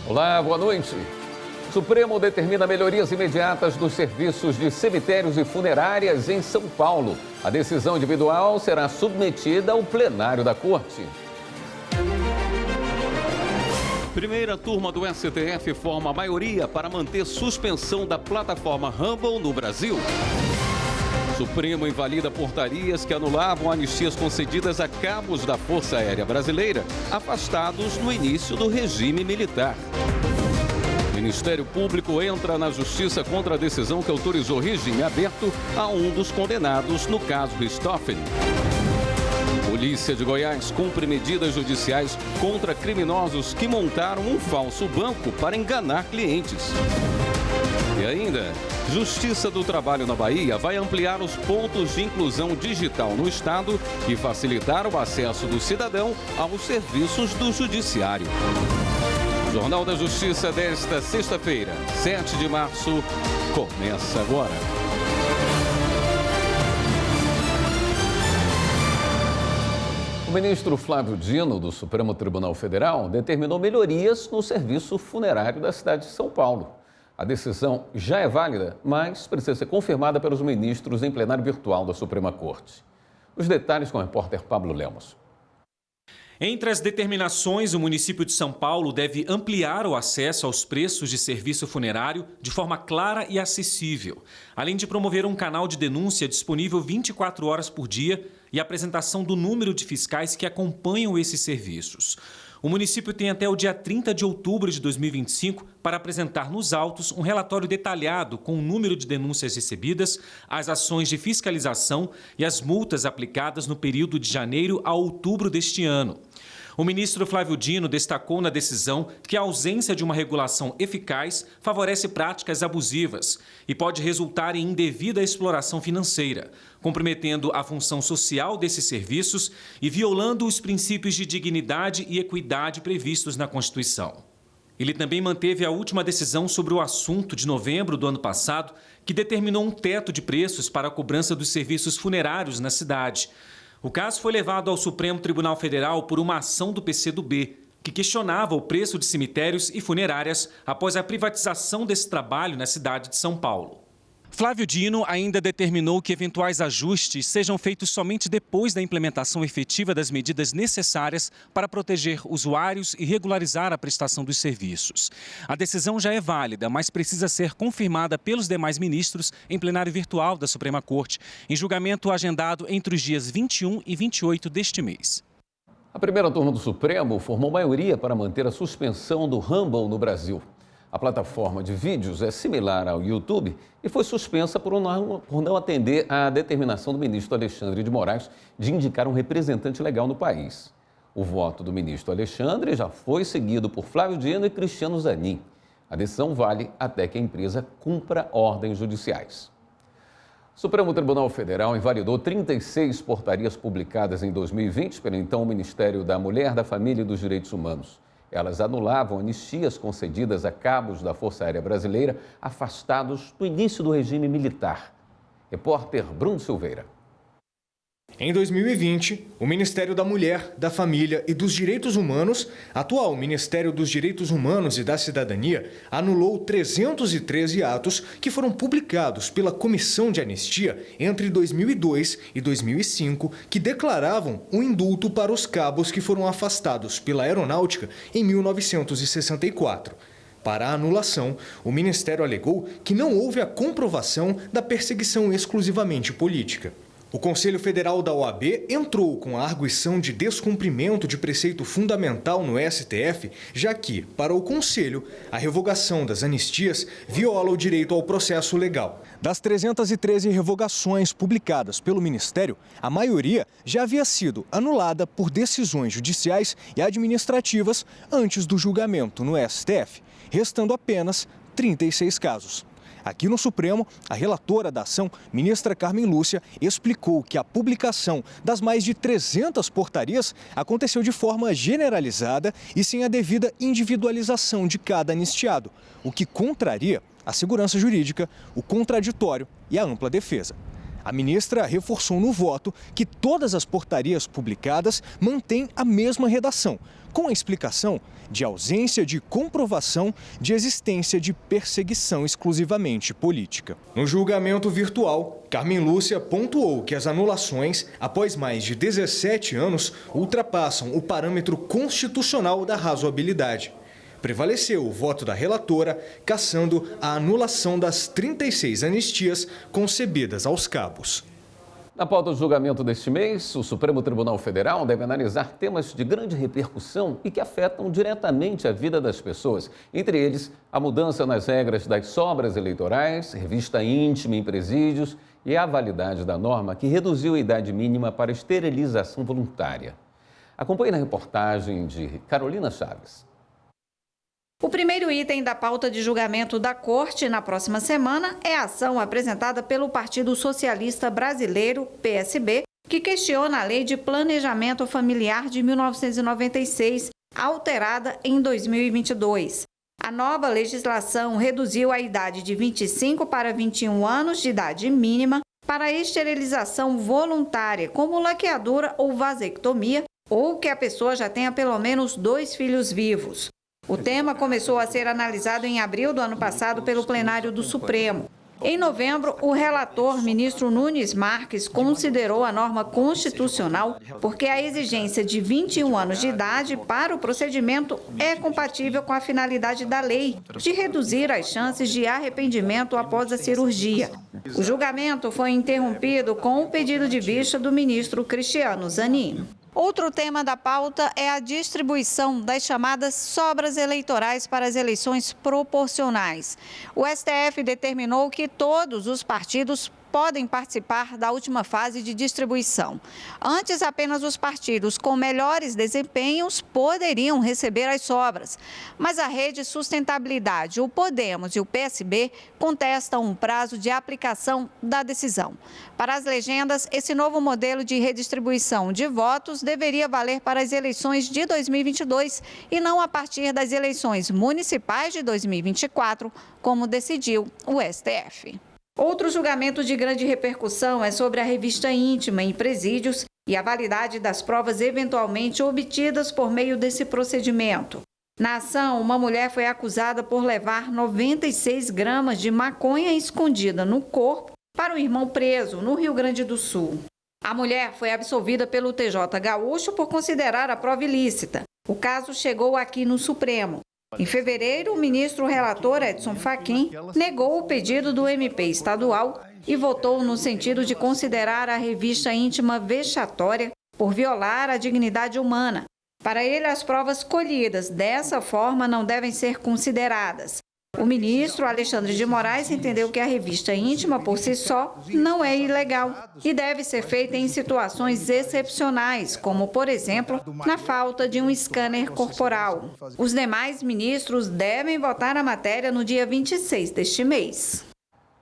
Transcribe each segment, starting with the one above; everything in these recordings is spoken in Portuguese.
Olá, boa noite. O Supremo determina melhorias imediatas dos serviços de cemitérios e funerárias em São Paulo. A decisão individual será submetida ao plenário da Corte. Primeira turma do STF forma a maioria para manter suspensão da plataforma Rumble no Brasil. Supremo invalida portarias que anulavam anistias concedidas a cabos da Força Aérea Brasileira, afastados no início do regime militar. O Ministério Público entra na justiça contra a decisão que autorizou regime aberto a um dos condenados no caso Richthofen. Polícia de Goiás cumpre medidas judiciais contra criminosos que montaram um falso banco para enganar clientes. E ainda, Justiça do Trabalho na Bahia vai ampliar os pontos de inclusão digital no estado e facilitar o acesso do cidadão aos serviços do Judiciário. Jornal da Justiça desta sexta-feira, 7 de março, começa agora. O ministro Flávio Dino, do Supremo Tribunal Federal, determinou melhorias no serviço funerário da cidade de São Paulo. A decisão já é válida, mas precisa ser confirmada pelos ministros em plenário virtual da Suprema Corte. Os detalhes com o repórter Pablo Lemos. Entre as determinações, o município de São Paulo deve ampliar o acesso aos preços de serviço funerário de forma clara e acessível, além de promover um canal de denúncia disponível 24 horas por dia e apresentação do número de fiscais que acompanham esses serviços. O município tem até o dia 30 de outubro de 2025 para apresentar nos autos um relatório detalhado com o número de denúncias recebidas, as ações de fiscalização e as multas aplicadas no período de janeiro a outubro deste ano. O ministro Flávio Dino destacou na decisão que a ausência de uma regulação eficaz favorece práticas abusivas e pode resultar em indevida exploração financeira, comprometendo a função social desses serviços e violando os princípios de dignidade e equidade previstos na Constituição. Ele também manteve a última decisão sobre o assunto de novembro do ano passado, que determinou um teto de preços para a cobrança dos serviços funerários na cidade. O caso foi levado ao Supremo Tribunal Federal por uma ação do PCdoB, que questionava o preço de cemitérios e funerárias após a privatização desse trabalho na cidade de São Paulo. Flávio Dino ainda determinou que eventuais ajustes sejam feitos somente depois da implementação efetiva das medidas necessárias para proteger usuários e regularizar a prestação dos serviços. A decisão já é válida, mas precisa ser confirmada pelos demais ministros em plenário virtual da Suprema Corte, em julgamento agendado entre os dias 21 e 28 deste mês. A primeira turma do Supremo formou maioria para manter a suspensão do Rumble no Brasil. A plataforma de vídeos é similar ao YouTube e foi suspensa por não atender à determinação do ministro Alexandre de Moraes de indicar um representante legal no país. O voto do ministro Alexandre já foi seguido por Flávio Dino e Cristiano Zanin. A decisão vale até que a empresa cumpra ordens judiciais. O Supremo Tribunal Federal invalidou 36 portarias publicadas em 2020 pelo então Ministério da Mulher, da Família e dos Direitos Humanos. Elas anulavam anistias concedidas a cabos da Força Aérea Brasileira afastados no início do regime militar. Repórter Bruno Silveira. Em 2020, o Ministério da Mulher, da Família e dos Direitos Humanos, atual Ministério dos Direitos Humanos e da Cidadania, anulou 313 atos que foram publicados pela Comissão de Anistia entre 2002 e 2005, que declaravam o indulto para os cabos que foram afastados pela Aeronáutica em 1964. Para a anulação, o Ministério alegou que não houve a comprovação da perseguição exclusivamente política. O Conselho Federal da OAB entrou com a arguição de descumprimento de preceito fundamental no STF, já que, para o Conselho, a revogação das anistias viola o direito ao processo legal. Das 313 revogações publicadas pelo Ministério, a maioria já havia sido anulada por decisões judiciais e administrativas antes do julgamento no STF, restando apenas 36 casos. Aqui no Supremo, a relatora da ação, ministra Carmen Lúcia, explicou que a publicação das mais de 300 portarias aconteceu de forma generalizada e sem a devida individualização de cada anistiado, o que contraria a segurança jurídica, o contraditório e a ampla defesa. A ministra reforçou no voto que todas as portarias publicadas mantêm a mesma redação, com a explicação de ausência de comprovação de existência de perseguição exclusivamente política. No julgamento virtual, Carmen Lúcia pontuou que as anulações, após mais de 17 anos, ultrapassam o parâmetro constitucional da razoabilidade. Prevaleceu o voto da relatora, cassando a anulação das 36 anistias concedidas aos cabos. Na pauta do julgamento deste mês, o Supremo Tribunal Federal deve analisar temas de grande repercussão e que afetam diretamente a vida das pessoas. Entre eles, a mudança nas regras das sobras eleitorais, revista íntima em presídios e a validade da norma que reduziu a idade mínima para esterilização voluntária. Acompanhe na reportagem de Carolina Chaves. O primeiro item da pauta de julgamento da Corte na próxima semana é a ação apresentada pelo Partido Socialista Brasileiro, PSB, que questiona a Lei de Planejamento Familiar de 1996, alterada em 2022. A nova legislação reduziu a idade de 25 para 21 anos de idade mínima para a esterilização voluntária, como laqueadura ou vasectomia, ou que a pessoa já tenha pelo menos 2 filhos vivos. O tema começou a ser analisado em abril do ano passado pelo plenário do Supremo. Em novembro, o relator, ministro Nunes Marques, considerou a norma constitucional porque a exigência de 21 anos de idade para o procedimento é compatível com a finalidade da lei, de reduzir as chances de arrependimento após a cirurgia. O julgamento foi interrompido com o pedido de vista do ministro Cristiano Zanin. Outro tema da pauta é a distribuição das chamadas sobras eleitorais para as eleições proporcionais. O STF determinou que todos os partidos podem participar da última fase de distribuição. Antes, apenas os partidos com melhores desempenhos poderiam receber as sobras. Mas a Rede Sustentabilidade, o Podemos e o PSB contestam um prazo de aplicação da decisão. Para as legendas, esse novo modelo de redistribuição de votos deveria valer para as eleições de 2022 e não a partir das eleições municipais de 2024, como decidiu o STF. Outro julgamento de grande repercussão é sobre a revista íntima em presídios e a validade das provas eventualmente obtidas por meio desse procedimento. Na ação, uma mulher foi acusada por levar 96 gramas de maconha escondida no corpo para o irmão preso, no Rio Grande do Sul. A mulher foi absolvida pelo TJ Gaúcho por considerar a prova ilícita. O caso chegou aqui no Supremo. Em fevereiro, o ministro relator Edson Fachin negou o pedido do MP estadual e votou no sentido de considerar a revista íntima vexatória por violar a dignidade humana. Para ele, as provas colhidas dessa forma não devem ser consideradas. O ministro Alexandre de Moraes entendeu que a revista íntima, por si só, não é ilegal e deve ser feita em situações excepcionais, como, por exemplo, na falta de um scanner corporal. Os demais ministros devem votar a matéria no dia 26 deste mês.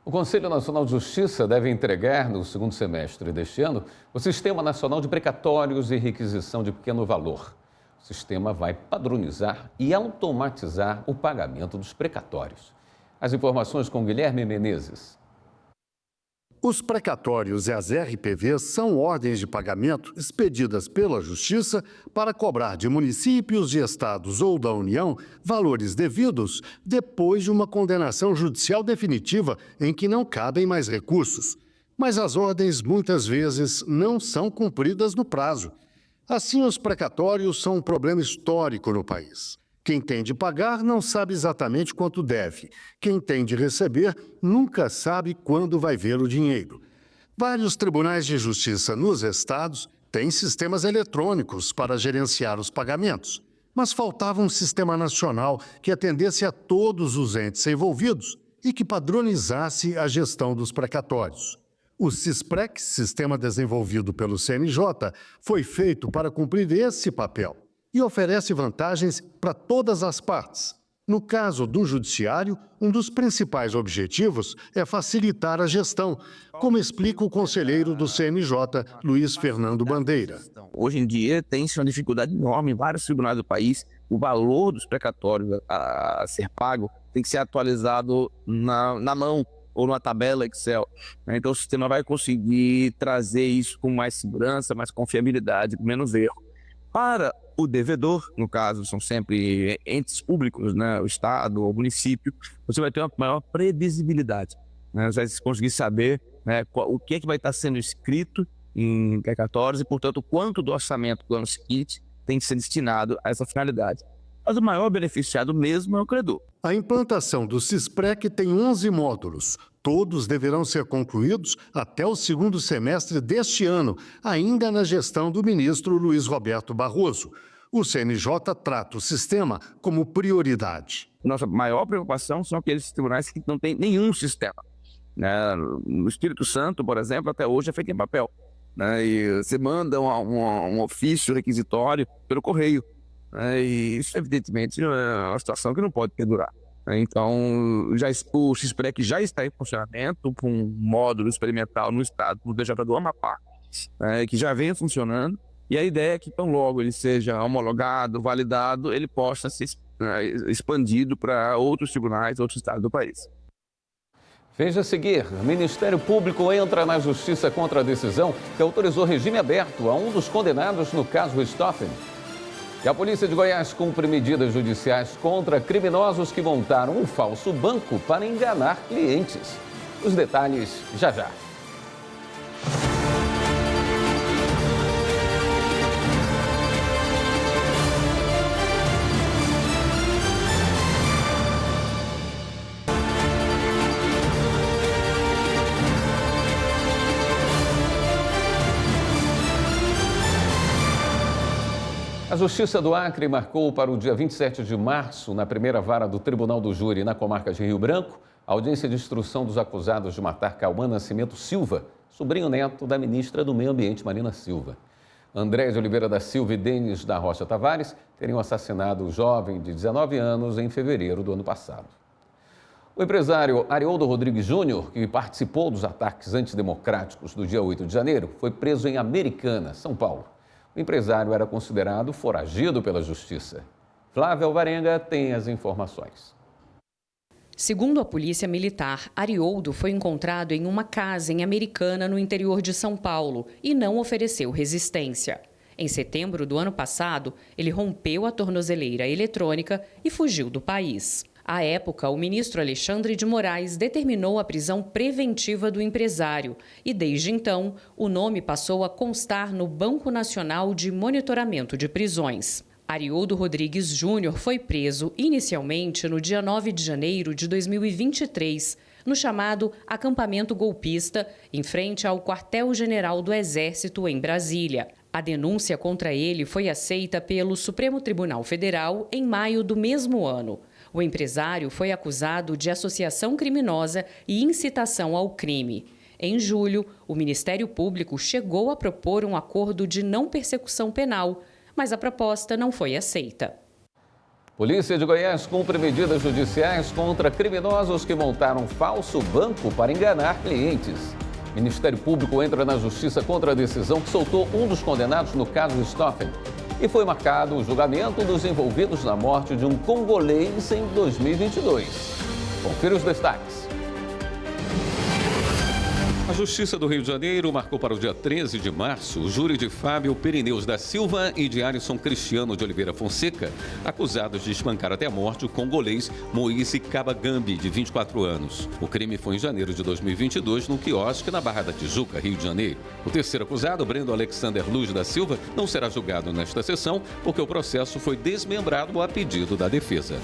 O Conselho Nacional de Justiça deve entregar, no segundo semestre deste ano, o Sistema Nacional de Precatórios e Requisição de Pequeno Valor. O sistema vai padronizar e automatizar o pagamento dos precatórios. As informações com Guilherme Menezes. Os precatórios e as RPVs são ordens de pagamento expedidas pela Justiça para cobrar de municípios, de estados ou da União valores devidos depois de uma condenação judicial definitiva em que não cabem mais recursos. Mas as ordens muitas vezes não são cumpridas no prazo. Assim, os precatórios são um problema histórico no país. Quem tem de pagar não sabe exatamente quanto deve. Quem tem de receber nunca sabe quando vai ver o dinheiro. Vários tribunais de justiça nos estados têm sistemas eletrônicos para gerenciar os pagamentos, mas faltava um sistema nacional que atendesse a todos os entes envolvidos e que padronizasse a gestão dos precatórios. O SISPREC, sistema desenvolvido pelo CNJ, foi feito para cumprir esse papel e oferece vantagens para todas as partes. No caso do Judiciário, um dos principais objetivos é facilitar a gestão, como explica o conselheiro do CNJ, Luiz Fernando Bandeira. Hoje em dia tem-se uma dificuldade enorme em vários tribunais do país. O valor dos precatórios a ser pago tem que ser atualizado na mão, ou numa tabela Excel, né? Então o sistema vai conseguir trazer isso com mais segurança, mais confiabilidade, com menos erro. Para o devedor, no caso, são sempre entes públicos, né? O Estado, o município, você vai ter uma maior previsibilidade, né? Você vai conseguir saber, né, o que é que vai estar sendo escrito em precatórios e, portanto, quanto do orçamento do ano seguinte tem que ser destinado a essa finalidade. Mas o maior beneficiado mesmo é o credor. A implantação do Sisprec tem 11 módulos. Todos deverão ser concluídos até o segundo semestre deste ano, ainda na gestão do ministro Luiz Roberto Barroso. O CNJ trata o sistema como prioridade. Nossa maior preocupação são aqueles tribunais que não têm nenhum sistema, né? No Espírito Santo, por exemplo, até hoje é feito em papel, né? E você manda um ofício requisitório pelo correio, né? E isso, evidentemente, é uma situação que não pode perdurar. Então, o Sisprec já está em funcionamento com um módulo experimental no estado, no TJ do Amapá, que já vem funcionando. E a ideia é que, tão logo ele seja homologado, validado, ele possa ser expandido para outros tribunais, outros estados do país. Veja a seguir, o Ministério Público entra na justiça contra a decisão que autorizou regime aberto a um dos condenados no caso Richthofen. E a Polícia de Goiás cumpre medidas judiciais contra criminosos que montaram um falso banco para enganar clientes. Os detalhes já já. A Justiça do Acre marcou para o dia 27 de março, na primeira vara do Tribunal do Júri, na comarca de Rio Branco, a audiência de instrução dos acusados de matar Cauã Nascimento Silva, sobrinho-neto da ministra do Meio Ambiente, Marina Silva. André de Oliveira da Silva e Denis da Rocha Tavares teriam assassinado o jovem de 19 anos em fevereiro do ano passado. O empresário Arioldo Rodrigues Júnior, que participou dos ataques antidemocráticos do dia 8 de janeiro, foi preso em Americana, São Paulo. O empresário era considerado foragido pela Justiça. Flávia Alvarenga tem as informações. Segundo a Polícia Militar, Arioldo foi encontrado em uma casa em Americana, no interior de São Paulo, e não ofereceu resistência. Em setembro do ano passado, ele rompeu a tornozeleira eletrônica e fugiu do país. À época, o ministro Alexandre de Moraes determinou a prisão preventiva do empresário e, desde então, o nome passou a constar no Banco Nacional de Monitoramento de Prisões. Arioldo Rodrigues Júnior foi preso inicialmente no dia 9 de janeiro de 2023, no chamado acampamento golpista, em frente ao Quartel-General do Exército, em Brasília. A denúncia contra ele foi aceita pelo Supremo Tribunal Federal em maio do mesmo ano. O empresário foi acusado de associação criminosa e incitação ao crime. Em julho, o Ministério Público chegou a propor um acordo de não persecução penal, mas a proposta não foi aceita. Polícia de Goiás cumpre medidas judiciais contra criminosos que montaram um falso banco para enganar clientes. O Ministério Público entra na justiça contra a decisão que soltou um dos condenados no caso Richthofen. E foi marcado o julgamento dos envolvidos na morte de um congolês em 2022. Confira os destaques. A Justiça do Rio de Janeiro marcou para o dia 13 de março o júri de Fábio Perineus da Silva e de Alisson Cristiano de Oliveira Fonseca, acusados de espancar até a morte o congolês Moise Kabagambi, de 24 anos. O crime foi em janeiro de 2022, num quiosque na Barra da Tijuca, Rio de Janeiro. O terceiro acusado, Brendo Alexander Luz da Silva, não será julgado nesta sessão, porque o processo foi desmembrado a pedido da defesa.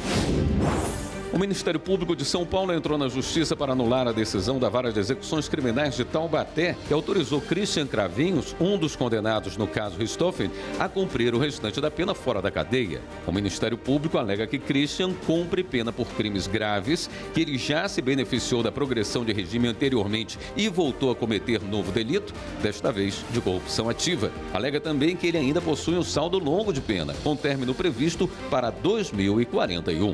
O Ministério Público de São Paulo entrou na justiça para anular a decisão da Vara de Execuções Criminais de Taubaté, que autorizou Christian Cravinhos, um dos condenados no caso Richthofen, a cumprir o restante da pena fora da cadeia. O Ministério Público alega que Christian cumpre pena por crimes graves, que ele já se beneficiou da progressão de regime anteriormente e voltou a cometer novo delito, desta vez de corrupção ativa. Alega também que ele ainda possui um saldo longo de pena, com término previsto para 2041.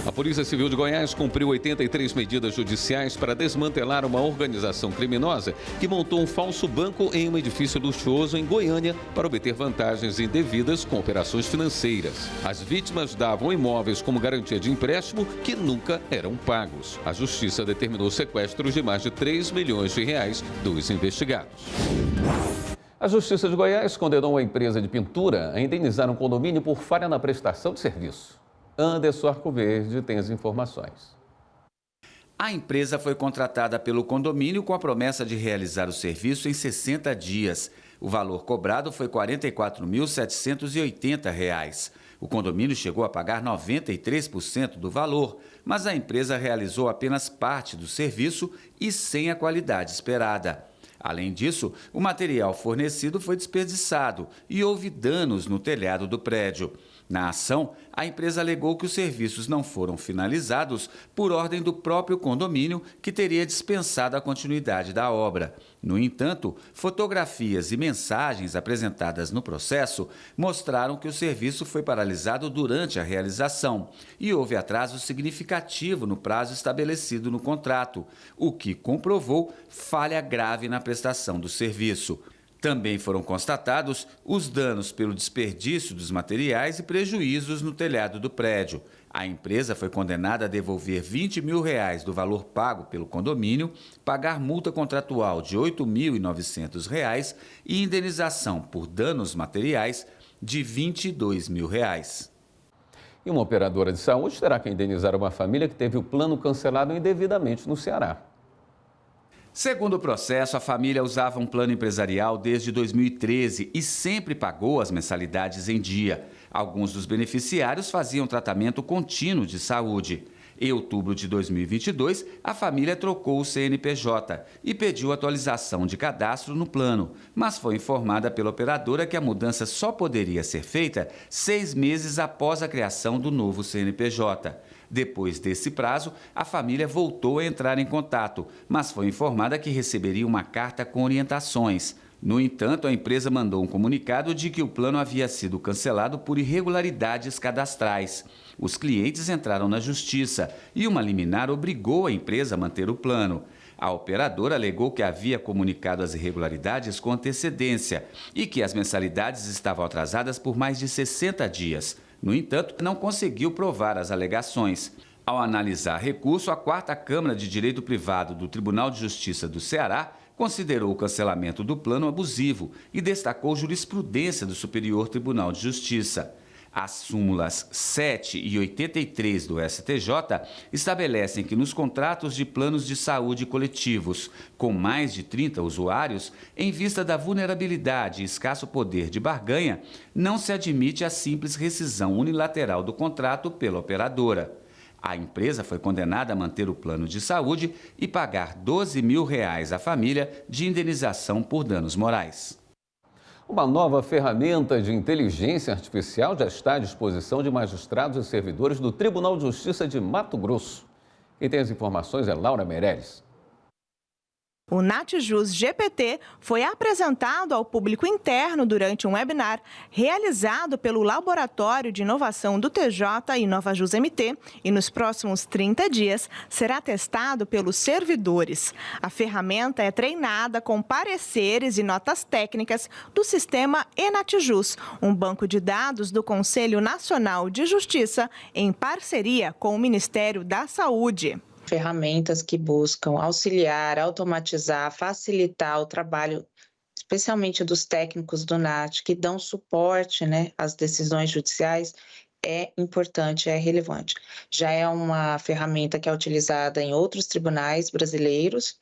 A Polícia Civil de Goiás cumpriu 83 medidas judiciais para desmantelar uma organização criminosa que montou um falso banco em um edifício luxuoso em Goiânia para obter vantagens indevidas com operações financeiras. As vítimas davam imóveis como garantia de empréstimo que nunca eram pagos. A Justiça determinou sequestros de mais de 3 milhões de reais dos investigados. A Justiça de Goiás condenou a empresa de pintura a indenizar um condomínio por falha na prestação de serviço. Anderson Arcoverde tem as informações. A empresa foi contratada pelo condomínio com a promessa de realizar o serviço em 60 dias. O valor cobrado foi R$ 44.780. O condomínio chegou a pagar 93% do valor, mas a empresa realizou apenas parte do serviço e sem a qualidade esperada. Além disso, o material fornecido foi desperdiçado e houve danos no telhado do prédio. Na ação, a empresa alegou que os serviços não foram finalizados por ordem do próprio condomínio, que teria dispensado a continuidade da obra. No entanto, fotografias e mensagens apresentadas no processo mostraram que o serviço foi paralisado durante a realização e houve atraso significativo no prazo estabelecido no contrato, o que comprovou falha grave na prestação do serviço. Também foram constatados os danos pelo desperdício dos materiais e prejuízos no telhado do prédio. A empresa foi condenada a devolver R$ 20 mil do valor pago pelo condomínio, pagar multa contratual de R$ 8.900 e indenização por danos materiais de R$ 22 mil. E uma operadora de saúde terá que indenizar uma família que teve o plano cancelado indevidamente no Ceará. Segundo o processo, a família usava um plano empresarial desde 2013 e sempre pagou as mensalidades em dia. Alguns dos beneficiários faziam tratamento contínuo de saúde. Em outubro de 2022, a família trocou o CNPJ e pediu atualização de cadastro no plano, mas foi informada pela operadora que a mudança só poderia ser feita 6 meses após a criação do novo CNPJ. Depois desse prazo, a família voltou a entrar em contato, mas foi informada que receberia uma carta com orientações. No entanto, a empresa mandou um comunicado de que o plano havia sido cancelado por irregularidades cadastrais. Os clientes entraram na justiça e uma liminar obrigou a empresa a manter o plano. A operadora alegou que havia comunicado as irregularidades com antecedência e que as mensalidades estavam atrasadas por mais de 60 dias. No entanto, não conseguiu provar as alegações. Ao analisar recurso, a 4ª Câmara de Direito Privado do Tribunal de Justiça do Ceará considerou o cancelamento do plano abusivo e destacou jurisprudência do Superior Tribunal de Justiça. As súmulas 7 e 83 do STJ estabelecem que nos contratos de planos de saúde coletivos com mais de 30 usuários, em vista da vulnerabilidade e escasso poder de barganha, não se admite a simples rescisão unilateral do contrato pela operadora. A empresa foi condenada a manter o plano de saúde e pagar R$ 12 mil à família de indenização por danos morais. Uma nova ferramenta de inteligência artificial já está à disposição de magistrados e servidores do Tribunal de Justiça de Mato Grosso. Quem tem as informações é Laura Meirelles. O NatJus GPT foi apresentado ao público interno durante um webinar realizado pelo Laboratório de Inovação do TJ e NovaJus MT e nos próximos 30 dias será testado pelos servidores. A ferramenta é treinada com pareceres e notas técnicas do sistema eNatJus, um banco de dados do Conselho Nacional de Justiça em parceria com o Ministério da Saúde. Ferramentas que buscam auxiliar, automatizar, facilitar o trabalho, especialmente dos técnicos do NAT, que dão suporte, às decisões judiciais, é importante, é relevante. Já é uma ferramenta que é utilizada em outros tribunais brasileiros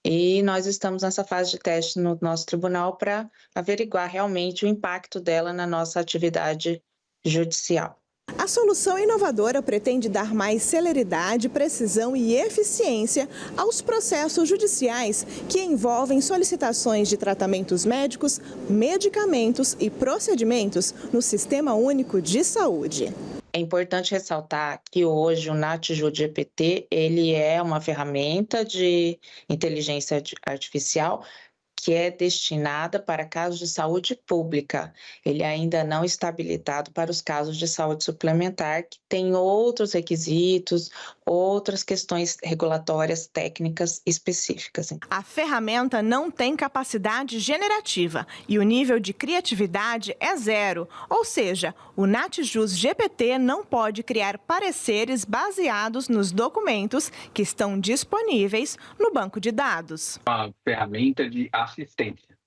e nós estamos nessa fase de teste no nosso tribunal para averiguar realmente o impacto dela na nossa atividade judicial. A solução inovadora pretende dar mais celeridade, precisão e eficiência aos processos judiciais que envolvem solicitações de tratamentos médicos, medicamentos e procedimentos no Sistema Único de Saúde. É importante ressaltar que hoje o NatJus GPT ele é uma ferramenta de inteligência artificial que é destinada para casos de saúde pública. Ele ainda não está habilitado para os casos de saúde suplementar, que tem outros requisitos, outras questões regulatórias técnicas específicas. A ferramenta não tem capacidade generativa e o nível de criatividade é zero, ou seja, o NatJus GPT não pode criar pareceres baseados nos documentos que estão disponíveis no banco de dados. Uma ferramenta de assistência.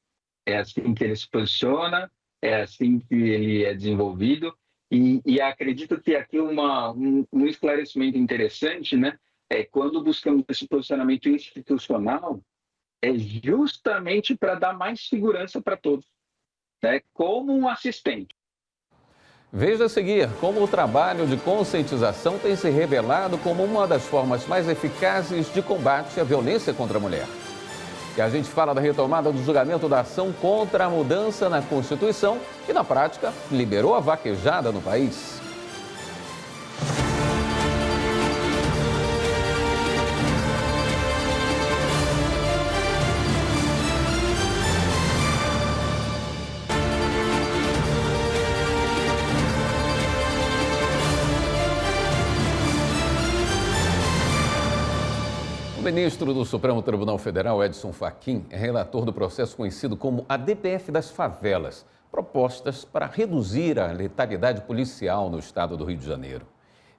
É assim que ele se posiciona, é assim que ele é desenvolvido e acredito que aqui um esclarecimento interessante, né, é quando buscamos esse posicionamento institucional, é justamente para dar mais segurança para todos, né, como um assistente. Veja a seguir como o trabalho de conscientização tem se revelado como uma das formas mais eficazes de combate à violência contra a mulher. E a gente fala da retomada do julgamento da ação contra a mudança na Constituição, que na prática liberou a vaquejada no país. O ministro do Supremo Tribunal Federal, Edson Fachin, é relator do processo conhecido como a DPF das favelas, propostas para reduzir a letalidade policial no estado do Rio de Janeiro.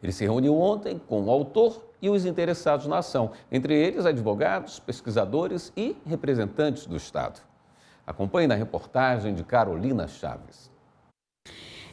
Ele se reuniu ontem com o autor e os interessados na ação, entre eles advogados, pesquisadores e representantes do estado. Acompanhe na reportagem de Carolina Chaves.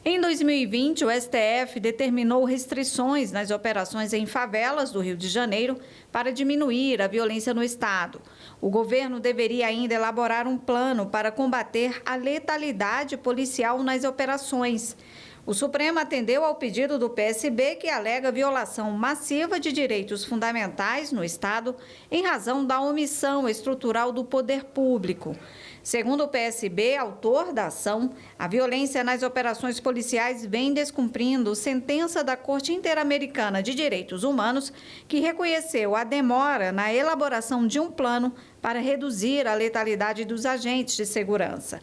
Em 2020, o STF determinou restrições nas operações em favelas do Rio de Janeiro para diminuir a violência no estado. O governo deveria ainda elaborar um plano para combater a letalidade policial nas operações. O Supremo atendeu ao pedido do PSB, que alega violação massiva de direitos fundamentais no estado em razão da omissão estrutural do poder público. Segundo o PSB, autor da ação, a violência nas operações policiais vem descumprindo sentença da Corte Interamericana de Direitos Humanos, que reconheceu a demora na elaboração de um plano para reduzir a letalidade dos agentes de segurança.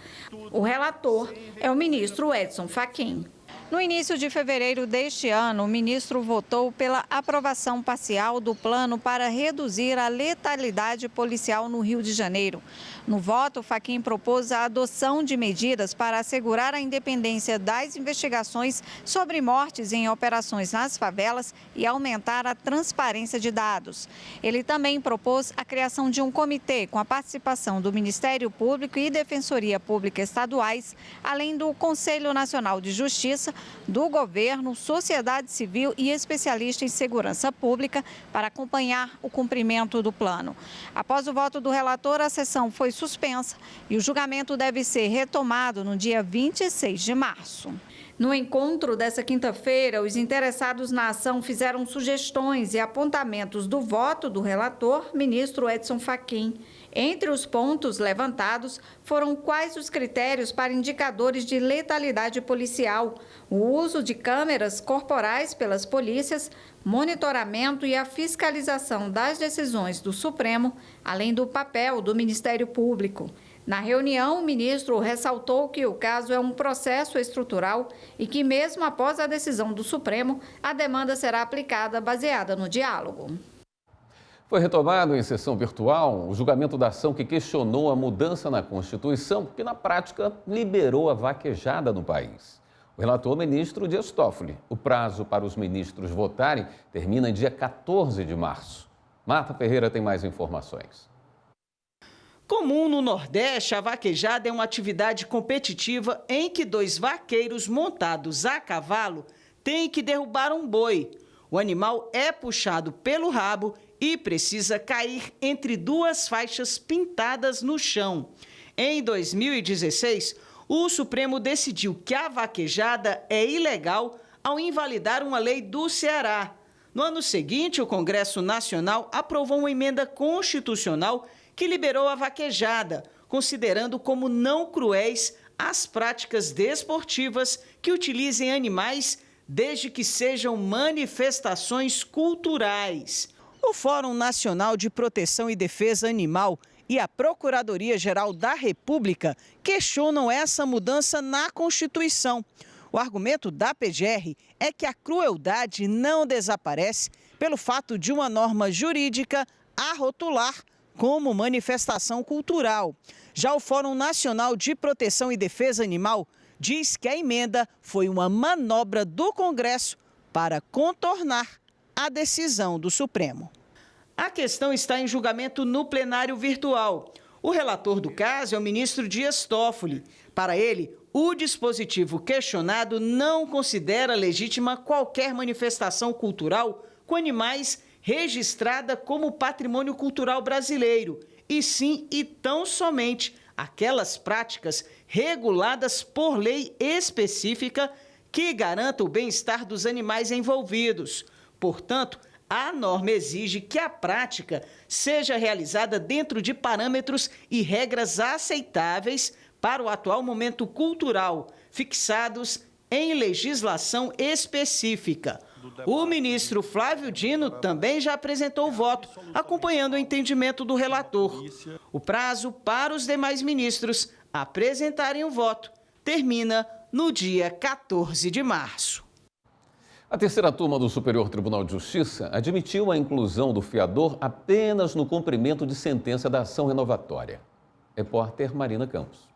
O relator é o ministro Edson Fachin. No início de fevereiro deste ano, o ministro votou pela aprovação parcial do plano para reduzir a letalidade policial no Rio de Janeiro. No voto, Fachin propôs a adoção de medidas para assegurar a independência das investigações sobre mortes em operações nas favelas e aumentar a transparência de dados. Ele também propôs a criação de um comitê com a participação do Ministério Público e Defensoria Pública estaduais, além do Conselho Nacional de Justiça, do governo, sociedade civil e especialista em segurança pública para acompanhar o cumprimento do plano. Após o voto do relator, a sessão foi suspensa e o julgamento deve ser retomado no dia 26 de março. No encontro dessa quinta-feira, os interessados na ação fizeram sugestões e apontamentos do voto do relator, ministro Edson Fachin. Entre os pontos levantados foram quais os critérios para indicadores de letalidade policial, o uso de câmeras corporais pelas polícias, monitoramento e a fiscalização das decisões do Supremo, além do papel do Ministério Público. Na reunião, o ministro ressaltou que o caso é um processo estrutural e que, mesmo após a decisão do Supremo, a demanda será aplicada baseada no diálogo. Foi retomado em sessão virtual o julgamento da ação que questionou a mudança na Constituição, que na prática liberou a vaquejada no país. O relator ministro Dias Toffoli. O prazo para os ministros votarem termina em dia 14 de março. Marta Ferreira tem mais informações. Comum no Nordeste, a vaquejada é uma atividade competitiva em que dois vaqueiros montados a cavalo têm que derrubar um boi. O animal é puxado pelo rabo e precisa cair entre duas faixas pintadas no chão. Em 2016, o Supremo decidiu que a vaquejada é ilegal ao invalidar uma lei do Ceará. No ano seguinte, o Congresso Nacional aprovou uma emenda constitucional que liberou a vaquejada, considerando como não cruéis as práticas desportivas que utilizem animais, desde que sejam manifestações culturais. O Fórum Nacional de Proteção e Defesa Animal e a Procuradoria-Geral da República questionam essa mudança na Constituição. O argumento da PGR é que a crueldade não desaparece pelo fato de uma norma jurídica a rotular como manifestação cultural. Já o Fórum Nacional de Proteção e Defesa Animal diz que a emenda foi uma manobra do Congresso para contornar a decisão do Supremo. A questão está em julgamento no plenário virtual. O relator do caso é o ministro Dias Toffoli. Para ele, o dispositivo questionado não considera legítima qualquer manifestação cultural com animais registrada como patrimônio cultural brasileiro, e sim e tão somente aquelas práticas reguladas por lei específica que garanta o bem-estar dos animais envolvidos. Portanto, a norma exige que a prática seja realizada dentro de parâmetros e regras aceitáveis para o atual momento cultural, fixados em legislação específica. O ministro Flávio Dino também já apresentou o voto, acompanhando o entendimento do relator. O prazo para os demais ministros apresentarem o voto termina no dia 14 de março. A terceira turma do Superior Tribunal de Justiça admitiu a inclusão do fiador apenas no cumprimento de sentença da ação renovatória. Repórter Marina Campos.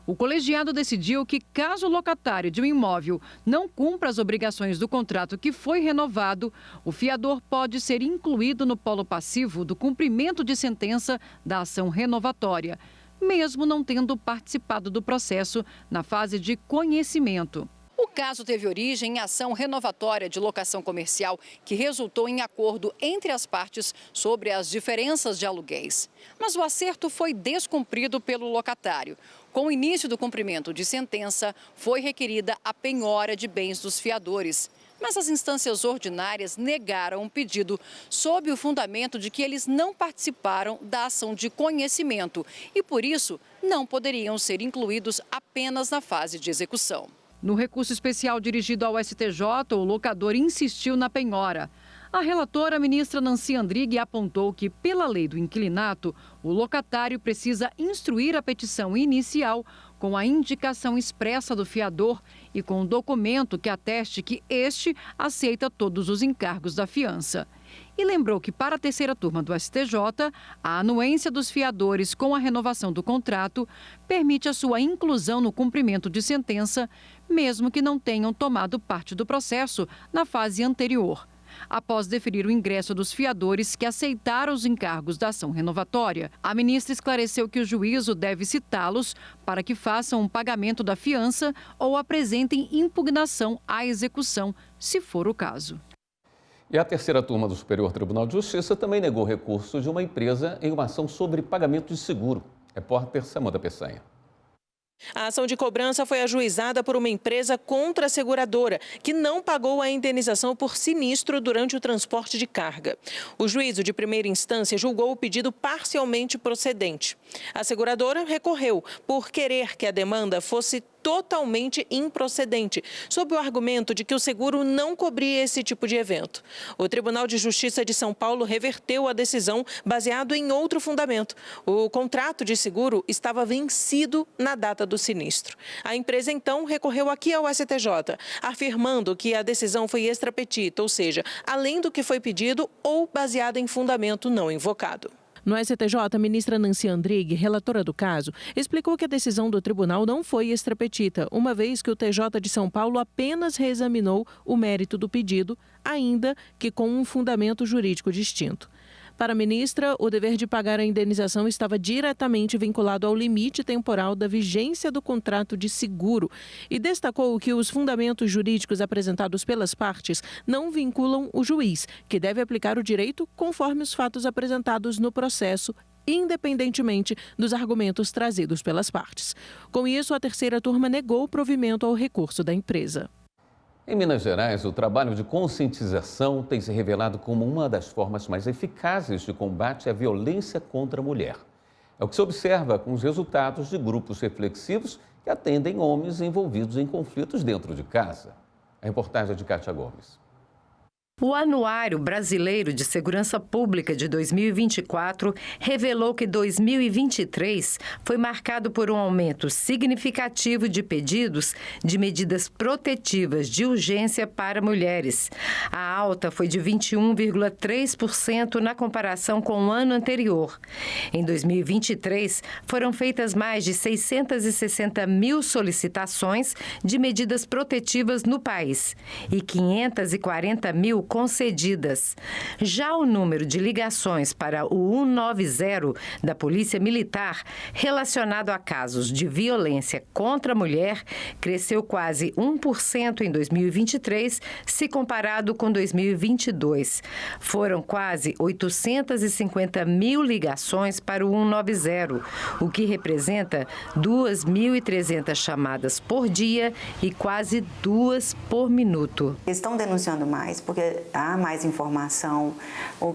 O colegiado decidiu que, caso o locatário de um imóvel não cumpra as obrigações do contrato que foi renovado, o fiador pode ser incluído no polo passivo do cumprimento de sentença da ação renovatória, mesmo não tendo participado do processo na fase de conhecimento. O caso teve origem em ação renovatória de locação comercial que resultou em acordo entre as partes sobre as diferenças de aluguéis. Mas o acerto foi descumprido pelo locatário. Com o início do cumprimento de sentença, foi requerida a penhora de bens dos fiadores. Mas as instâncias ordinárias negaram o pedido sob o fundamento de que eles não participaram da ação de conhecimento e, por isso, não poderiam ser incluídos apenas na fase de execução. No recurso especial dirigido ao STJ, o locador insistiu na penhora. A relatora, ministra Nancy Andrighi, apontou que, pela lei do inquilinato, o locatário precisa instruir a petição inicial com a indicação expressa do fiador e com um documento que ateste que este aceita todos os encargos da fiança. E lembrou que, para a terceira turma do STJ, a anuência dos fiadores com a renovação do contrato permite a sua inclusão no cumprimento de sentença, mesmo que não tenham tomado parte do processo na fase anterior. Após deferir o ingresso dos fiadores que aceitaram os encargos da ação renovatória, a ministra esclareceu que o juízo deve citá-los para que façam um pagamento da fiança ou apresentem impugnação à execução, se for o caso. E a terceira turma do Superior Tribunal de Justiça também negou recurso de uma empresa em uma ação sobre pagamento de seguro. Repórter Samanta Peçanha. A ação de cobrança foi ajuizada por uma empresa contra a seguradora, que não pagou a indenização por sinistro durante o transporte de carga. O juízo de primeira instância julgou o pedido parcialmente procedente. A seguradora recorreu por querer que a demanda fosse totalmente improcedente, sob o argumento de que o seguro não cobria esse tipo de evento. O Tribunal de Justiça de São Paulo reverteu a decisão baseado em outro fundamento. O contrato de seguro estava vencido na data do sinistro. A empresa, então, recorreu aqui ao STJ, afirmando que a decisão foi extra petita, ou seja, além do que foi pedido ou baseada em fundamento não invocado. No STJ, a ministra Nancy Andrighi, relatora do caso, explicou que a decisão do tribunal não foi extra petita, uma vez que o TJ de São Paulo apenas reexaminou o mérito do pedido, ainda que com um fundamento jurídico distinto. Para a ministra, o dever de pagar a indenização estava diretamente vinculado ao limite temporal da vigência do contrato de seguro e destacou que os fundamentos jurídicos apresentados pelas partes não vinculam o juiz, que deve aplicar o direito conforme os fatos apresentados no processo, independentemente dos argumentos trazidos pelas partes. Com isso, a terceira turma negou o provimento ao recurso da empresa. Em Minas Gerais, o trabalho de conscientização tem se revelado como uma das formas mais eficazes de combate à violência contra a mulher. É o que se observa com os resultados de grupos reflexivos que atendem homens envolvidos em conflitos dentro de casa. A reportagem é de Kátia Gomes. O Anuário Brasileiro de Segurança Pública de 2024 revelou que 2023 foi marcado por um aumento significativo de pedidos de medidas protetivas de urgência para mulheres. A alta foi de 21,3% na comparação com o ano anterior. Em 2023, foram feitas mais de 660 mil solicitações de medidas protetivas no país e 540 mil concedidas. Já o número de ligações para o 190 da Polícia Militar relacionado a casos de violência contra a mulher cresceu quase 1% em 2023, se comparado com 2022. Foram quase 850 mil ligações para o 190, o que representa 2.300 chamadas por dia e quase 2 por minuto. Estão denunciando mais porque há mais informação,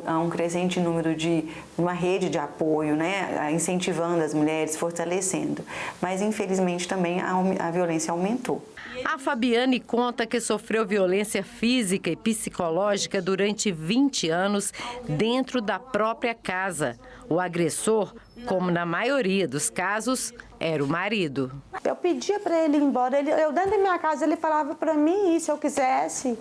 há um crescente número de uma rede de apoio, né, incentivando as mulheres, fortalecendo. Mas, infelizmente, também a violência aumentou. A Fabiane conta que sofreu violência física e psicológica durante 20 anos dentro da própria casa. O agressor, como na maioria dos casos, era o marido. Eu pedia para ele ir embora. Eu dentro da minha casa, ele falava para mim se eu quisesse.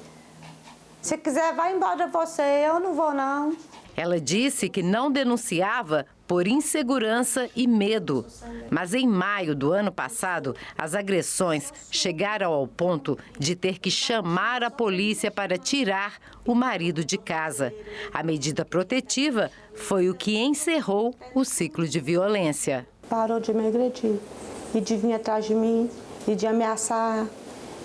Se quiser, vai embora você, eu não vou não. Ela disse que não denunciava por insegurança e medo. Mas em maio do ano passado, as agressões chegaram ao ponto de ter que chamar a polícia para tirar o marido de casa. A medida protetiva foi o que encerrou o ciclo de violência. Parou de me agredir e de vir atrás de mim e de ameaçar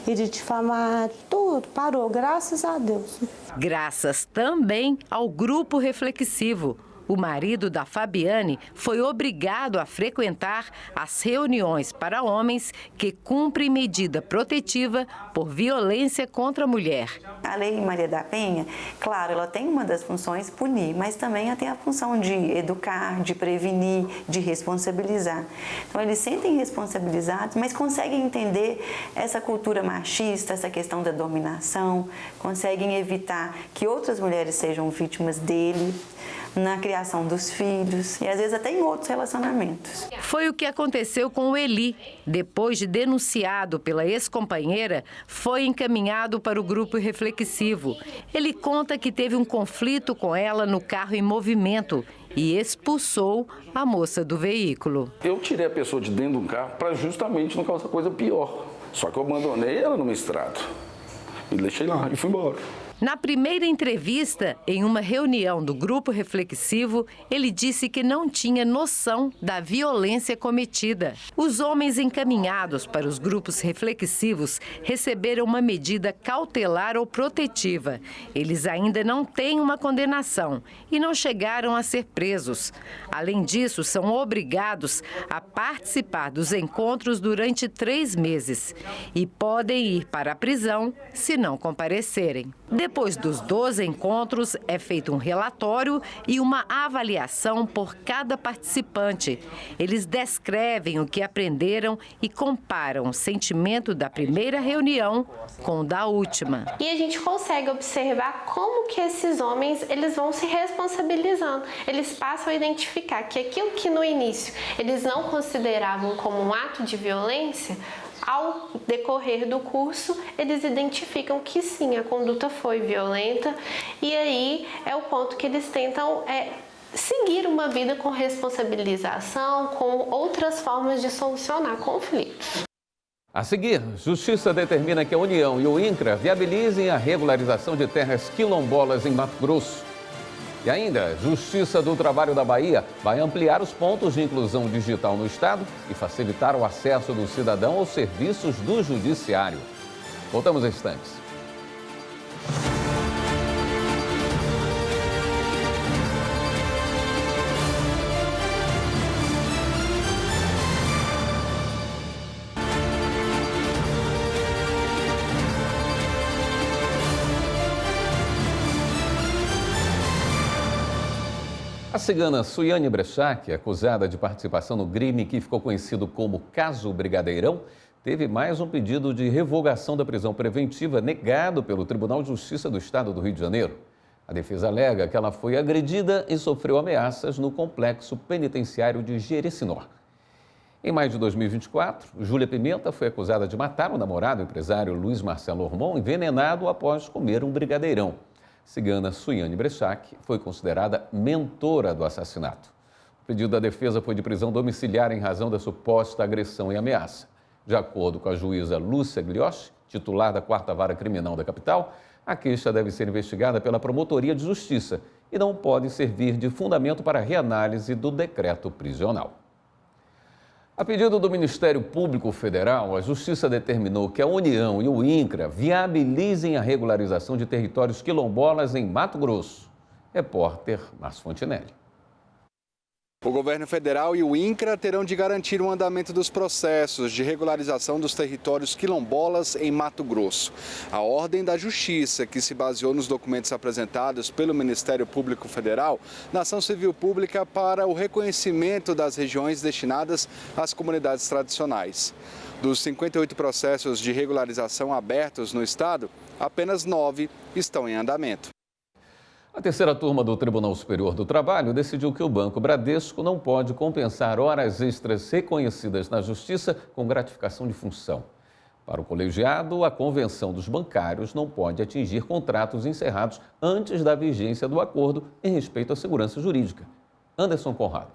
e de difamar, tudo parou, graças a Deus. Graças também ao grupo reflexivo. O marido da Fabiane foi obrigado a frequentar as reuniões para homens que cumprem medida protetiva por violência contra a mulher. A Lei Maria da Penha, claro, ela tem uma das funções punir, mas também ela tem a função de educar, de prevenir, de responsabilizar. Então, eles se sentem responsabilizados, mas conseguem entender essa cultura machista, essa questão da dominação, conseguem evitar que outras mulheres sejam vítimas dele, na criação dos filhos e às vezes até em outros relacionamentos. Foi o que aconteceu com o Eli. Depois de denunciado pela ex-companheira, foi encaminhado para o grupo reflexivo. Ele conta que teve um conflito com ela no carro em movimento e expulsou a moça do veículo. Eu tirei a pessoa de dentro do carro para justamente não causar coisa pior. Só que eu abandonei ela no estrado e deixei lá e fui embora. Na primeira entrevista, em uma reunião do grupo reflexivo, ele disse que não tinha noção da violência cometida. Os homens encaminhados para os grupos reflexivos receberam uma medida cautelar ou protetiva. Eles ainda não têm uma condenação e não chegaram a ser presos. Além disso, são obrigados a participar dos encontros durante 3 meses e podem ir para a prisão se não comparecerem. Depois dos 12 encontros, é feito um relatório e uma avaliação por cada participante. Eles descrevem o que aprenderam e comparam o sentimento da primeira reunião com o da última. E a gente consegue observar como que esses homens eles vão se responsabilizando. Eles passam a identificar que aquilo que no início eles não consideravam como um ato de violência, ao decorrer do curso, eles identificam que sim, a conduta foi violenta e aí é o ponto que eles tentam seguir uma vida com responsabilização, com outras formas de solucionar conflitos. A seguir, Justiça determina que a União e o INCRA viabilizem a regularização de terras quilombolas em Mato Grosso. E ainda, Justiça do Trabalho da Bahia vai ampliar os pontos de inclusão digital no Estado e facilitar o acesso do cidadão aos serviços do Judiciário. Voltamos a instantes. A cigana Suiane Brechac, acusada de participação no crime que ficou conhecido como Caso Brigadeirão, teve mais um pedido de revogação da prisão preventiva negado pelo Tribunal de Justiça do Estado do Rio de Janeiro. A defesa alega que ela foi agredida e sofreu ameaças no complexo penitenciário de Jericinó. Em maio de 2024, Júlia Pimenta foi acusada de matar o namorado, o empresário Luiz Marcelo Ormond, envenenado após comer um brigadeirão. Cigana Suiane Brechac foi considerada mentora do assassinato. O pedido da defesa foi de prisão domiciliar em razão da suposta agressão e ameaça. De acordo com a juíza Lúcia Glioche, titular da 4ª Vara Criminal da capital, a queixa deve ser investigada pela Promotoria de Justiça e não pode servir de fundamento para a reanálise do decreto prisional. A pedido do Ministério Público Federal, a Justiça determinou que a União e o INCRA viabilizem a regularização de territórios quilombolas em Mato Grosso. Repórter Márcio Fontinelli. O governo federal e o INCRA terão de garantir o andamento dos processos de regularização dos territórios quilombolas em Mato Grosso. A ordem da Justiça, que se baseou nos documentos apresentados pelo Ministério Público Federal na ação civil pública para o reconhecimento das regiões destinadas às comunidades tradicionais. Dos 58 processos de regularização abertos no estado, apenas 9 estão em andamento. A terceira turma do Tribunal Superior do Trabalho decidiu que o Banco Bradesco não pode compensar horas extras reconhecidas na Justiça com gratificação de função. Para o colegiado, a Convenção dos Bancários não pode atingir contratos encerrados antes da vigência do acordo em respeito à segurança jurídica. Anderson Conrado.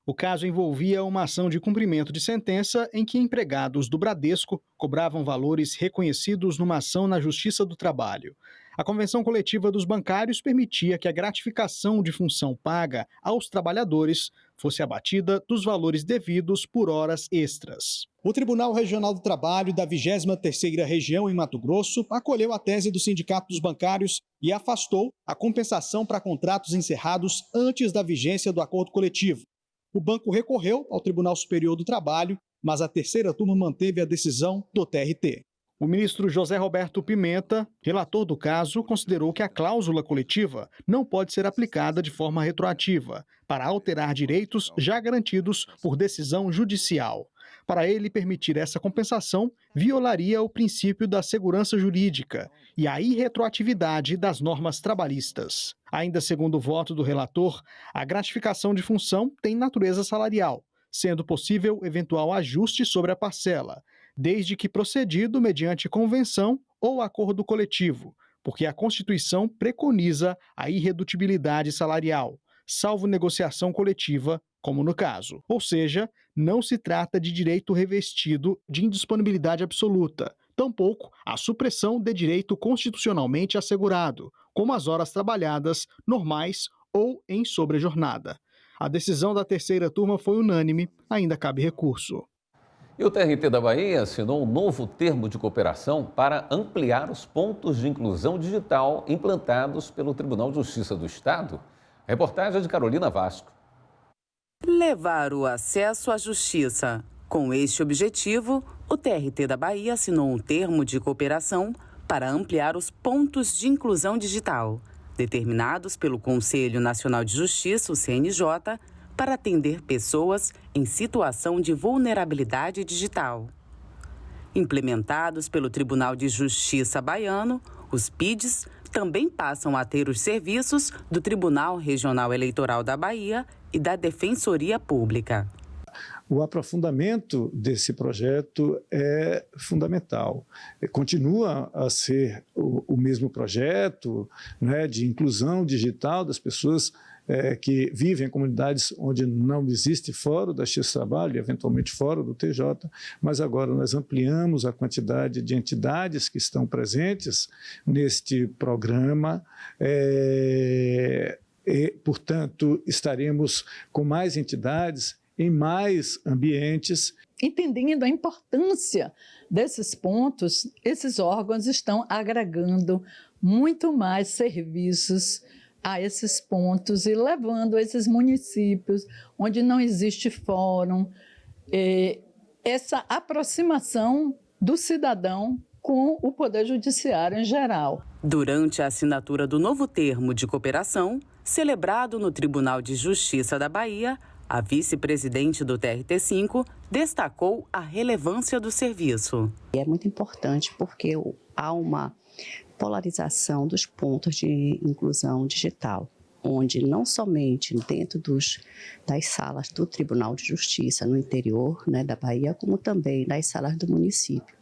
O caso envolvia uma ação de cumprimento de sentença em que empregados do Bradesco cobravam valores reconhecidos numa ação na Justiça do Trabalho. A Convenção Coletiva dos Bancários permitia que a gratificação de função paga aos trabalhadores fosse abatida dos valores devidos por horas extras. O Tribunal Regional do Trabalho da 23ª Região em Mato Grosso acolheu a tese do Sindicato dos Bancários e afastou a compensação para contratos encerrados antes da vigência do acordo coletivo. O banco recorreu ao Tribunal Superior do Trabalho, mas a terceira turma manteve a decisão do TRT. O ministro José Roberto Pimenta, relator do caso, considerou que a cláusula coletiva não pode ser aplicada de forma retroativa para alterar direitos já garantidos por decisão judicial. Para ele, permitir essa compensação violaria o princípio da segurança jurídica e a irretroatividade das normas trabalhistas. Ainda segundo o voto do relator, a gratificação de função tem natureza salarial, sendo possível eventual ajuste sobre a parcela, desde que procedido mediante convenção ou acordo coletivo, porque a Constituição preconiza a irredutibilidade salarial, salvo negociação coletiva, como no caso. Ou seja, não se trata de direito revestido de indisponibilidade absoluta, tampouco a supressão de direito constitucionalmente assegurado, como as horas trabalhadas normais ou em sobrejornada. A decisão da terceira turma foi unânime, ainda cabe recurso. E o TRT da Bahia assinou um novo termo de cooperação para ampliar os pontos de inclusão digital implantados pelo Tribunal de Justiça do Estado. Reportagem de Carolina Vasco. Levar o acesso à justiça. Com este objetivo, o TRT da Bahia assinou um termo de cooperação para ampliar os pontos de inclusão digital, determinados pelo Conselho Nacional de Justiça, o CNJ, para atender pessoas em situação de vulnerabilidade digital. Implementados pelo Tribunal de Justiça baiano, os PIDs também passam a ter os serviços do Tribunal Regional Eleitoral da Bahia e da Defensoria Pública. O aprofundamento desse projeto é fundamental. Continua a ser o mesmo projeto, né, de inclusão digital das pessoas que vivem em comunidades onde não existe fórum da Justiça do Trabalho, eventualmente fórum do TJ, mas agora nós ampliamos a quantidade de entidades que estão presentes neste programa e, portanto, estaremos com mais entidades em mais ambientes. Entendendo a importância desses pontos, esses órgãos estão agregando muito mais serviços a esses pontos e levando a esses municípios onde não existe fórum, essa aproximação do cidadão com o Poder Judiciário em geral. Durante a assinatura do novo termo de cooperação, celebrado no Tribunal de Justiça da Bahia, A vice-presidente do TRT5 destacou a relevância do serviço. É muito importante porque há uma polarização dos pontos de inclusão digital, onde não somente dentro das salas do Tribunal de Justiça no interior, né, da Bahia, como também nas salas do município,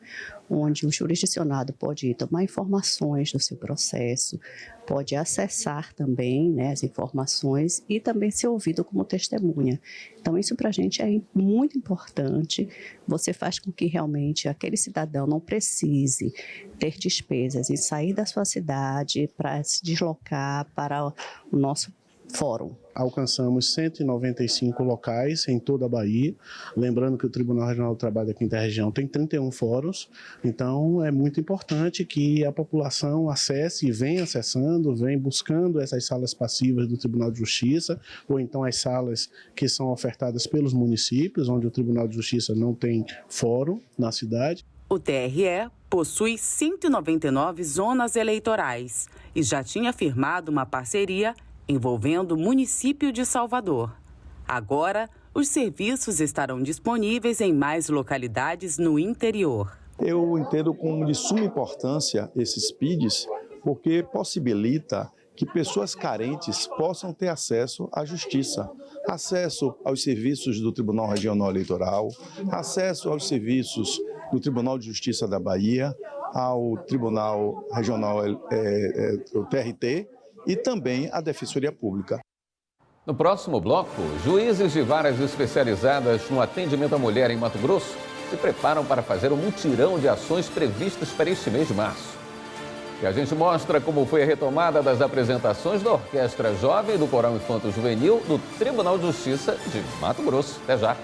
onde o jurisdicionado pode tomar informações do seu processo, pode acessar também, né, as informações e também ser ouvido como testemunha. Então isso para a gente é muito importante, você faz com que realmente aquele cidadão não precise ter despesas em sair da sua cidade para se deslocar para o nosso fórum. Alcançamos 195 locais em toda a Bahia, lembrando que o Tribunal Regional do Trabalho da Quinta Região tem 31 fóruns, então é muito importante que a população acesse e venha acessando, venha buscando essas salas passivas do Tribunal de Justiça, ou então as salas que são ofertadas pelos municípios, onde o Tribunal de Justiça não tem fórum na cidade. O TRE possui 199 zonas eleitorais e já tinha firmado uma parceria envolvendo o município de Salvador. Agora, os serviços estarão disponíveis em mais localidades no interior. Eu entendo como de suma importância esses PIDs, porque possibilita que pessoas carentes possam ter acesso à justiça, acesso aos serviços do Tribunal Regional Eleitoral, acesso aos serviços do Tribunal de Justiça da Bahia, ao Tribunal Regional, o TRT, e também a Defensoria Pública. No próximo bloco, juízes de varas especializadas no atendimento à mulher em Mato Grosso se preparam para fazer um mutirão de ações previstas para este mês de março. E a gente mostra como foi a retomada das apresentações da Orquestra Jovem do Coral Infanto Juvenil do Tribunal de Justiça de Mato Grosso. Até já!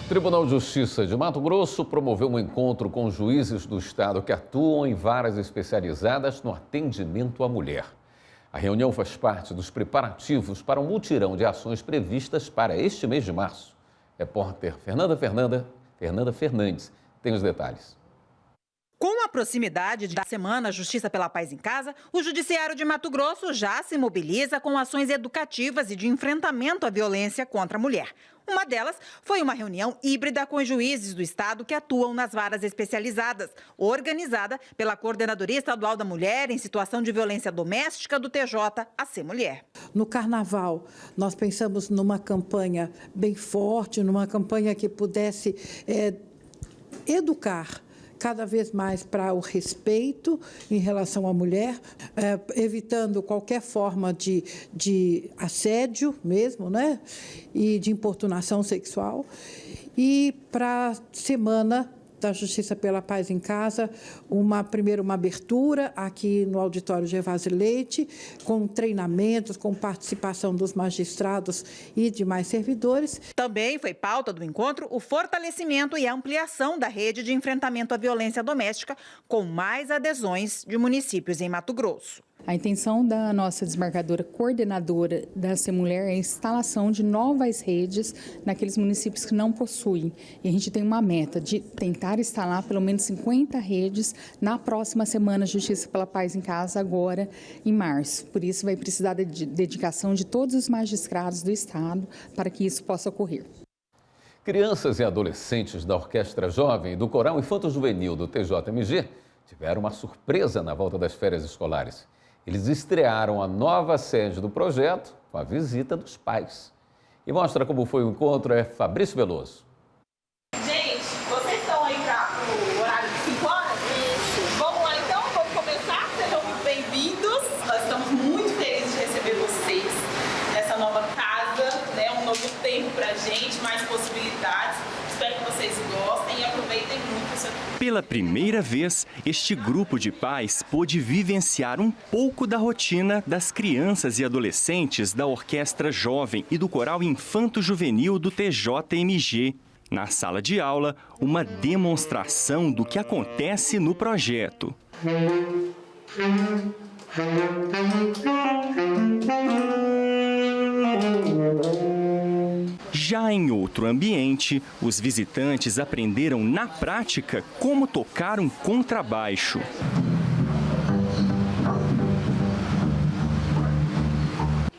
O Tribunal de Justiça de Mato Grosso promoveu um encontro com juízes do estado que atuam em varas especializadas no atendimento à mulher. A reunião faz parte dos preparativos para um mutirão de ações previstas para este mês de março. Repórter Fernanda Fernandes tem os detalhes. Com a proximidade da Semana Justiça pela Paz em Casa, o Judiciário de Mato Grosso já se mobiliza com ações educativas e de enfrentamento à violência contra a mulher. Uma delas foi uma reunião híbrida com os juízes do estado que atuam nas varas especializadas, organizada pela Coordenadoria Estadual da Mulher em Situação de Violência Doméstica do TJ, a Ser Mulher. No Carnaval, nós pensamos numa campanha bem forte, numa campanha que pudesse educar cada vez mais para o respeito em relação à mulher, evitando qualquer forma de assédio mesmo, né? E de importunação sexual. E para a Semana da Justiça pela Paz em Casa, primeiro uma abertura aqui no auditório Gervásio Leite, com treinamentos, com participação dos magistrados e demais servidores. Também foi pauta do encontro o fortalecimento e ampliação da rede de enfrentamento à violência doméstica, com mais adesões de municípios em Mato Grosso. A intenção da nossa desembargadora coordenadora da Ser Mulher é a instalação de novas redes naqueles municípios que não possuem. E a gente tem uma meta de tentar instalar pelo menos 50 redes na próxima Semana Justiça pela Paz em Casa, agora em março. Por isso vai precisar de dedicação de todos os magistrados do estado para que isso possa ocorrer. Crianças e adolescentes da Orquestra Jovem e do Coral Infanto Juvenil do TJMG tiveram uma surpresa na volta das férias escolares. Eles estrearam a nova sede do projeto com a visita dos pais. E mostra como foi o encontro é Fabrício Veloso. Gente, vocês estão aí para o horário de 5 horas? Isso. Vamos lá então, vamos começar? Sejam muito bem-vindos. Nós estamos muito felizes de receber vocês nessa nova casa, né? Um novo tempo para a gente, mais possibilidades. Espero que vocês gostem e aproveitem muito isso aqui. Pela primeira vez, este grupo de pais pôde vivenciar um pouco da rotina das crianças e adolescentes da Orquestra Jovem e do Coral Infanto Juvenil do TJMG. Na sala de aula, uma demonstração do que acontece no projeto. Já em outro ambiente, os visitantes aprenderam na prática como tocar um contrabaixo.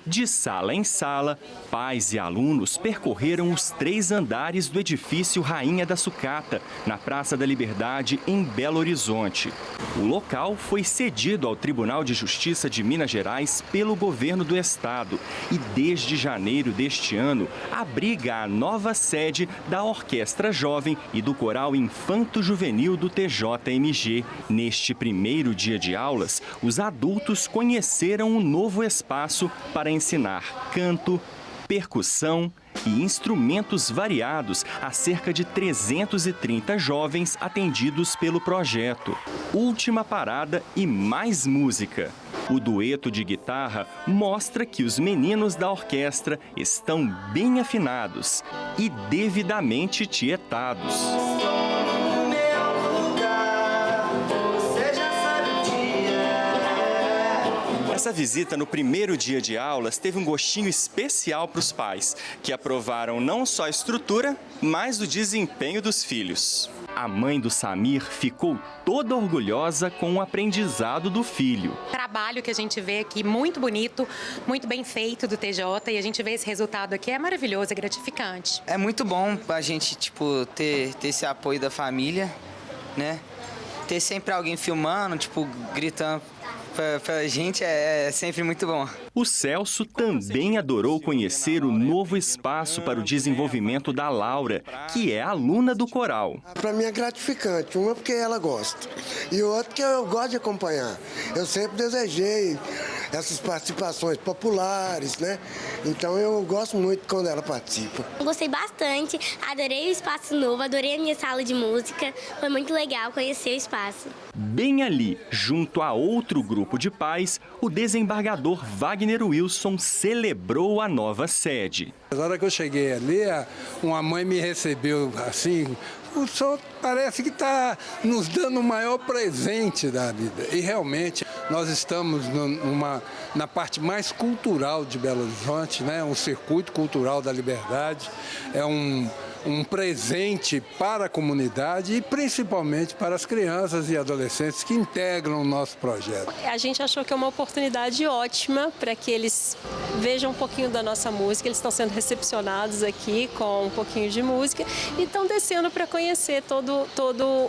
De sala em sala, pais e alunos percorreram os 3 andares do edifício Rainha da Sucata, na Praça da Liberdade, em Belo Horizonte. O local foi cedido ao Tribunal de Justiça de Minas Gerais pelo governo do estado e, desde janeiro deste ano, abriga a nova sede da Orquestra Jovem e do Coral Infanto Juvenil do TJMG. Neste primeiro dia de aulas, os adultos conheceram um novo espaço para ensinar canto, percussão e instrumentos variados a cerca de 330 jovens atendidos pelo projeto. Última parada e mais música. O dueto de guitarra mostra que os meninos da orquestra estão bem afinados e devidamente tietados. Essa visita no primeiro dia de aulas teve um gostinho especial para os pais, que aprovaram não só a estrutura, mas o desempenho dos filhos. A mãe do Samir ficou toda orgulhosa com o aprendizado do filho. O trabalho que a gente vê aqui, muito bonito, muito bem feito do TJ, e a gente vê esse resultado aqui, é maravilhoso, é gratificante. É muito bom a gente ter esse apoio da família, né? Ter sempre alguém filmando, gritando pra gente é sempre muito bom. O Celso também adorou conhecer o novo espaço para o desenvolvimento da Laura, que é aluna do coral. Para mim é gratificante, uma porque ela gosta e outra porque eu gosto de acompanhar. Eu sempre desejei essas participações populares, né? Então eu gosto muito quando ela participa. Gostei bastante, adorei o espaço novo, adorei a minha sala de música, foi muito legal conhecer o espaço. Bem ali, junto a outro grupo de pais, o desembargador Wagner Wilson celebrou a nova sede. Na hora que eu cheguei ali, uma mãe me recebeu assim, o senhor parece que está nos dando o maior presente da vida. E realmente nós estamos na parte mais cultural de Belo Horizonte, né? Um circuito cultural da liberdade, é um presente para a comunidade e principalmente para as crianças e adolescentes que integram o nosso projeto. A gente achou que é uma oportunidade ótima para que eles vejam um pouquinho da nossa música. Eles estão sendo recepcionados aqui com um pouquinho de música e estão descendo para conhecer todo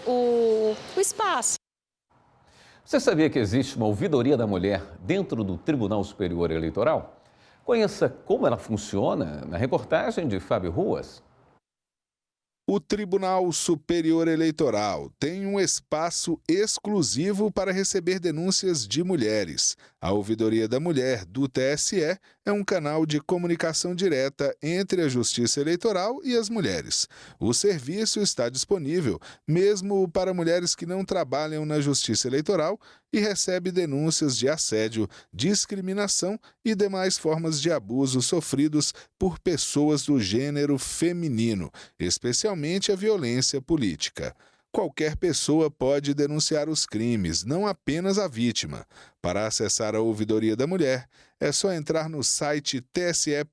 o espaço. Você sabia que existe uma ouvidoria da mulher dentro do Tribunal Superior Eleitoral? Conheça como ela funciona na reportagem de Fábio Ruas. O Tribunal Superior Eleitoral tem um espaço exclusivo para receber denúncias de mulheres. A Ouvidoria da Mulher do TSE é um canal de comunicação direta entre a Justiça Eleitoral e as mulheres. O serviço está disponível mesmo para mulheres que não trabalham na Justiça Eleitoral e recebe denúncias de assédio, discriminação e demais formas de abuso sofridos por pessoas do gênero feminino, especialmente a violência política. Qualquer pessoa pode denunciar os crimes, não apenas a vítima. Para acessar a Ouvidoria da Mulher, é só entrar no site tse.jus.br,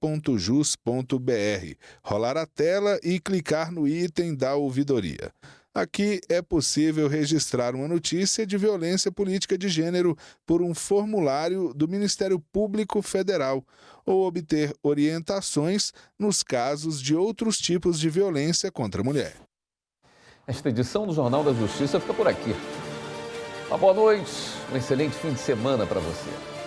rolar a tela e clicar no item da ouvidoria. Aqui é possível registrar uma notícia de violência política de gênero por um formulário do Ministério Público Federal ou obter orientações nos casos de outros tipos de violência contra a mulher. Esta edição do Jornal da Justiça fica por aqui. Uma boa noite, um excelente fim de semana para você.